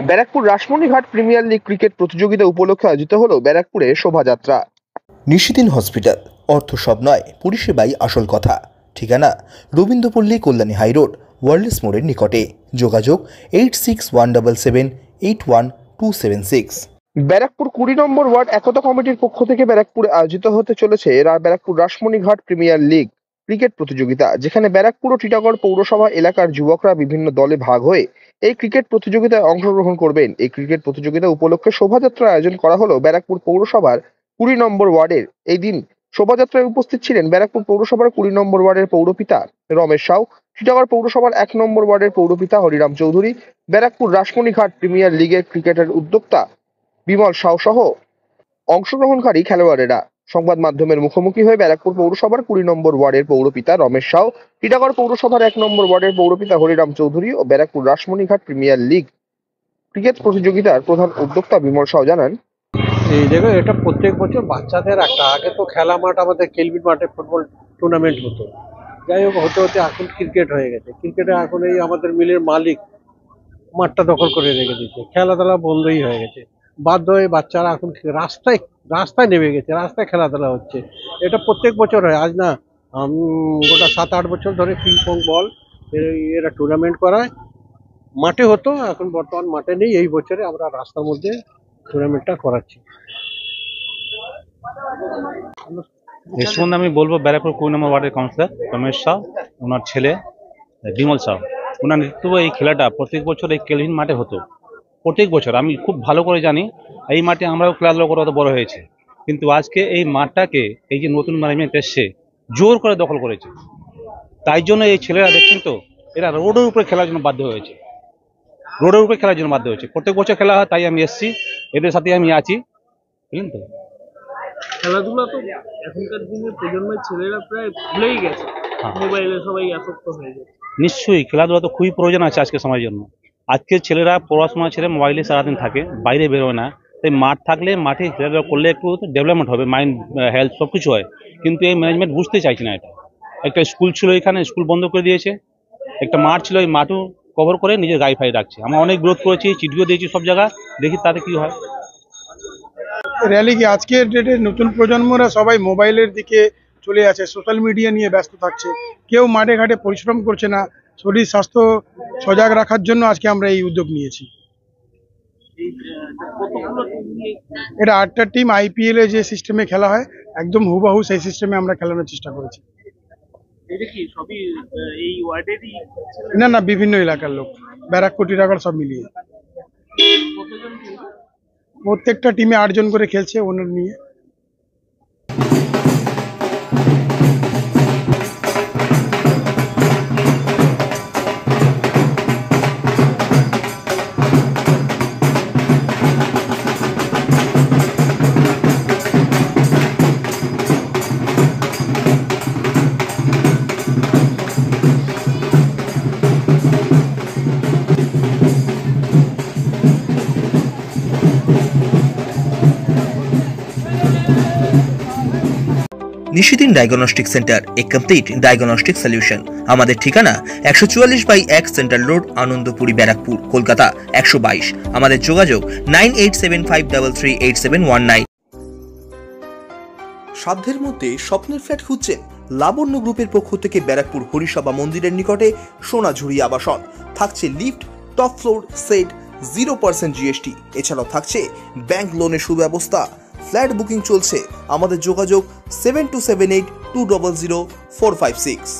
Barrackpore রাসমণিঘাট premier league cricket প্রতিযোগিতা উপলক্ষে আয়োজিত হলো ব্যারাকপুরে শোভাযাত্রা। নিশিদিন হসপিটাল, অর্থ সব নয়, পরিষেবাই আসল কথা। ঠিকানা রবীন্দ্রপল্লী, কল্যাণী হাইরোড, ওয়ার্ল্ডস মোড়ের নিকটে। যোগাযোগ 8617781276। ব্যারাকপুর 20 নম্বর ওয়ার্ড একতা কমিটির পক্ষ থেকে ব্যারাকপুরে আয়োজিত হতে চলেছে ব্যারাকপুর রাসমণিঘাট প্রিমিয়ার লিগ ক্রিকেট প্রতিযোগিতা, যেখানে ব্যারাকপুর ও টিটাগড় পৌরসভা এলাকার যুবকরা বিভিন্ন দলে ভাগ হয়ে এই ক্রিকেট প্রতিযোগিতায় অংশগ্রহণ করবেন। এই ক্রিকেট প্রতিযোগিতা উপলক্ষে শোভাযাত্রার আয়োজন করা হলো ব্যারাকপুর পৌরসভার 20 নম্বর ওয়ার্ডের। এই দিন শোভাযাত্রায় উপস্থিত ছিলেন ব্যারাকপুর পৌরসভার 20 নম্বর ওয়ার্ডের পৌরপিতা রমেশ সাউ, টিটাগড় পৌরসভার 1 নম্বর ওয়ার্ডের পৌরপিতা হরিরাম চৌধুরী, ব্যারাকপুর রাসমণিঘাট প্রিমিয়ার লিগের ক্রিকেটের উদ্যোক্তা বিমল সাউ সহ অংশগ্রহণকারী খেলোয়াড়েরা। সংবাদ মাধ্যমের মুখোমুখি হয়ে ব্যারাকপুর পৌরসভার 20 নম্বর ওয়ার্ডের পৌরপিতা রমেশ সাউ, টিটাগড় পৌরসভার 1 নম্বর ওয়ার্ডের পৌরপিতা হরিরাম চৌধুরী ও ব্যারাকপুর রাসমণিঘাট প্রিমিয়ার লিগ ক্রিকেট প্রতিযোগিতার প্রধান উদ্যোক্তা বিমল সাউ জানান, এই দেখো, এটা প্রত্যেক বছর বাচ্চাদের একটা, আগে তো খেলা মাঠ আমাদের কেলভিন মাঠে ফুটবল টুর্নামেন্ট হতো, যাই হোক হতে হতে এখন ক্রিকেট হয়ে গেছে। ক্রিকেটে এখন এই আমাদের মিলের মালিক মাঠটা দখল করে রেখে দিচ্ছে, খেলাধুলা বন্ধই হয়ে গেছে। বাধ্য হয়ে বাচ্চারা এখন রাস্তায় রাস্তায় নেমে গেছে, রাস্তায় খেলাধুলা হচ্ছে। এটা প্রত্যেক বছর হয়, আজ না গোটা 7-8 বছর ধরে পিং পং বল এরা টুর্নামেন্ট করায়। মাঠে হতো, এখন বর্তমান মাঠে নেই। এই বছরে আমরা রাস্তার মধ্যে টুর্নামেন্টটা করাচ্ছি। এই সম্বন্ধে আমি বলবো, ব্যারাকপুর 20 নম্বর ওয়ার্ডের কাউন্সিলর রমেশ সাউ, ওনার ছেলে বিমল সাউ, ওনার নেতৃত্বে এই খেলাটা প্রত্যেক বছর এই কেলভিন মাঠে হতো। প্রত্যেক বছর আমি খুব ভালো করে জানি, এই মাঠে আমরাও খেলাধুলা করে অত বড় হয়েছে, কিন্তু আজকে এই মাঠটাকে এই যে নতুন ম্যানেজমেন্ট এসছে জোর করে দখল করেছে। তাই জন্য এই ছেলেরা দেখছেন তো, এরা রোডের উপরে খেলার জন্য বাধ্য হয়েছে, রোডের উপরে খেলার জন্য বাধ্য হয়েছে। প্রত্যেক বছর খেলা হয়, তাই আমি এসেছি, এদের সাথে আমি আছি, বুঝলেন তো। খেলাধুলা তো এখনকার দিনে প্রজন্মের ছেলেরা প্রায় ভুলেই গেছে, মোবাইলে সবাই আসক্ত হয়ে গেছে। নিশ্চয়ই খেলাধুলা তো খুবই প্রয়োজন আছে আজকে সময়ের জন্য। আজকের ছেলেরা পড়াশোনা ছেড়ে মোবাইলে সারাদিন থাকে, বাইরে বেরোয় না। তাই মাঠ থাকলে মাঠে খেলাধুলা করলে একটু ডেভেলপমেন্ট হবে, মাইন্ড হেলথ সব কিছু হয়। কিন্তু এই ম্যানেজমেন্ট বুঝতে চাইছে না এটা। একটা স্কুল ছিল এখানে, স্কুল বন্ধ করে দিয়েছে। একটা মাঠ ছিল, এই মাঠও কভার করে নিজের গাড়ি ফাই রাখছে। আমরা অনেক বিরোধ করেছি, চিঠিও দিয়েছি সব জায়গায়, দেখি তাতে কি হয়। র্যালি কি আজকের ডেটে নতুন প্রজন্মরা সবাই মোবাইলের দিকে চলে আছে, সোশ্যাল মিডিয়া নিয়ে ব্যস্ত থাকছে, কেউ মাঠে ঘাটে পরিশ্রম করছে না। শরীর স্বাস্থ্য সজাগ রাখার জন্য আজকে আমরা এই উদ্যোগ নিয়েছি। এটা 8টা টিম IPL এ যে সিস্টেমে খেলা হয়, একদম হুবহু সেই সিস্টেমে আমরা খেলানোর চেষ্টা করেছি। না না, বিভিন্ন এলাকার লোক, ব্যারাকপুর টিটাগড় সব মিলিয়ে। প্রত্যেকটা টিমে 8 জন করে খেলছে ওনার নিয়ে। নিশিদিন ডায়াগনস্টিক সেন্টার, এ কমপ্লিট ডায়াগনস্টিক সলিউশন। আমাদের ঠিকানা 144/1 সেন্ট্রাল রোড, আনন্দপুরি, ব্যারাকপুর, কলকাতা 122। আমাদের যোগাযোগ 9875338719। সাধ্যের মধ্যে স্বপ্নের ফ্ল্যাট খুঁজছেন? লাবণ্য গ্রুপের পক্ষ থেকে ব্যারাকপুর হরিসভা মন্দিরের নিকটে সোনাঝুরি আবাসন। থাকছে lift, top floor, set, 0% GST। এছাড়াও থাকছে ব্যাংক লোনের সুব্যবস্থা। ফ্ল্যাট বুকিং চলছে। আমাদের যোগাযোগ 7278200456।